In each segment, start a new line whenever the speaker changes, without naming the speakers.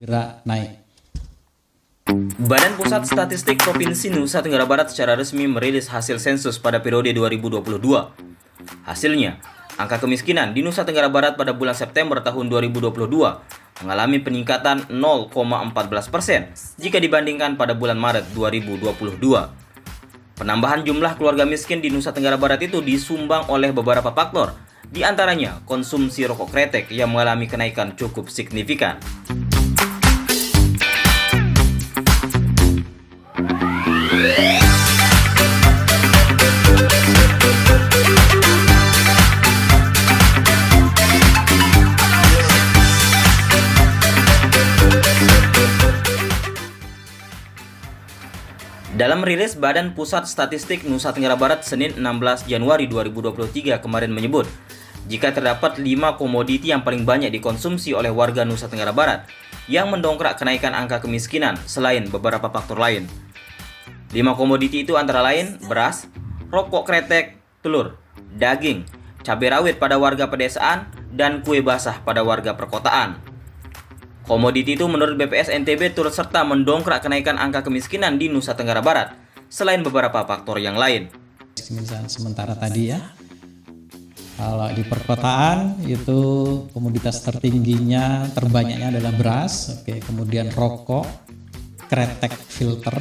gerak naik.
Badan Pusat Statistik Provinsi Nusa Tenggara Barat secara resmi merilis hasil sensus pada periode 2022. Hasilnya, angka kemiskinan di Nusa Tenggara Barat pada bulan September tahun 2022 mengalami peningkatan 0,14% jika dibandingkan pada bulan Maret 2022. Penambahan jumlah keluarga miskin di Nusa Tenggara Barat itu disumbang oleh beberapa faktor, di antaranya konsumsi rokok kretek yang mengalami kenaikan cukup signifikan. Dalam rilis Badan Pusat Statistik Nusa Tenggara Barat Senin 16 Januari 2023 kemarin menyebut, jika terdapat 5 komoditi yang paling banyak dikonsumsi oleh warga Nusa Tenggara Barat yang mendongkrak kenaikan angka kemiskinan selain beberapa faktor lain. 5 komoditi itu antara lain beras, rokok kretek, telur, daging, cabai rawit pada warga pedesaan, dan kue basah pada warga perkotaan. Komoditi itu menurut BPS NTB turut serta mendongkrak kenaikan angka kemiskinan di Nusa Tenggara Barat, selain beberapa faktor yang lain.
Sementara tadi ya, kalau di perkotaan itu komoditas tertingginya, terbanyaknya adalah beras, kemudian rokok, kretek filter,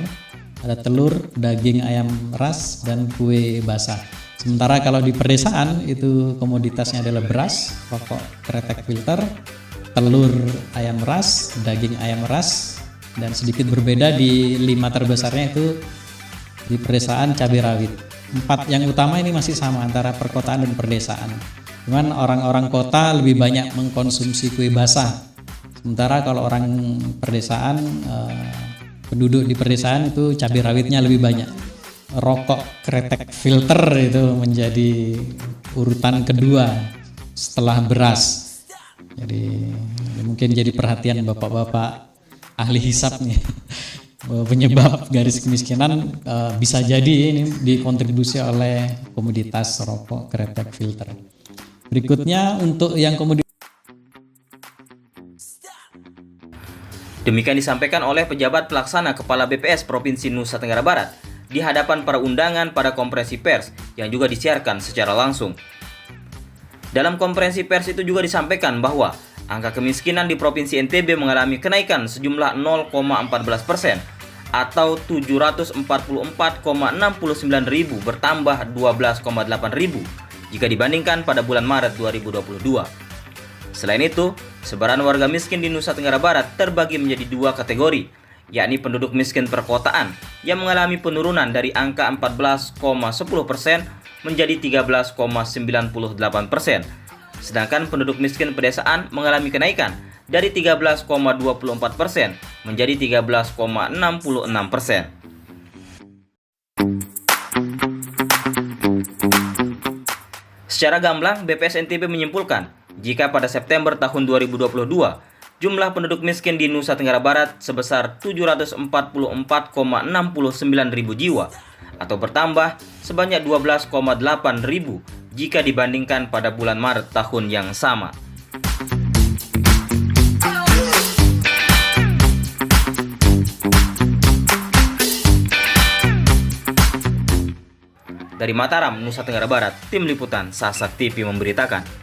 ada telur, daging ayam ras, dan kue basah. Sementara kalau di pedesaan itu komoditasnya adalah beras, rokok kretek filter, telur ayam ras, daging ayam ras, dan sedikit berbeda di 5 terbesarnya itu di pedesaan cabai rawit. 4 yang utama ini masih sama antara perkotaan dan pedesaan. Cuman orang-orang kota lebih banyak mengkonsumsi kue basah. Sementara kalau orang pedesaan, penduduk di pedesaan itu cabai rawitnya lebih banyak. Rokok kretek filter itu menjadi urutan kedua setelah beras. Jadi mungkin jadi perhatian bapak-bapak ahli hisab nih. Penyebab garis kemiskinan bisa jadi ini dikontribusi oleh komoditas rokok kretek filter. Berikutnya untuk yang komoditas.
Demikian disampaikan oleh pejabat pelaksana Kepala BPS Provinsi Nusa Tenggara Barat di hadapan para undangan pada konferensi pers yang juga disiarkan secara langsung. Dalam konferensi pers itu juga disampaikan bahwa angka kemiskinan di Provinsi NTB mengalami kenaikan sejumlah 0,14% atau 744,69 ribu bertambah 12,8 ribu jika dibandingkan pada bulan Maret 2022. Selain itu, sebaran warga miskin di Nusa Tenggara Barat terbagi menjadi 2 kategori, yakni penduduk miskin perkotaan yang mengalami penurunan dari angka 14,10% menjadi 13,98%. Sedangkan penduduk miskin pedesaan mengalami kenaikan dari 13,24% menjadi 13,66%. Secara gamblang, BPS NTB menyimpulkan, jika pada September tahun 2022, jumlah penduduk miskin di Nusa Tenggara Barat sebesar 744,69 ribu jiwa, atau bertambah sebanyak 12,8 ribu jika dibandingkan pada bulan Maret tahun yang sama. Dari Mataram, Nusa Tenggara Barat, Tim Liputan Sasak TV memberitakan.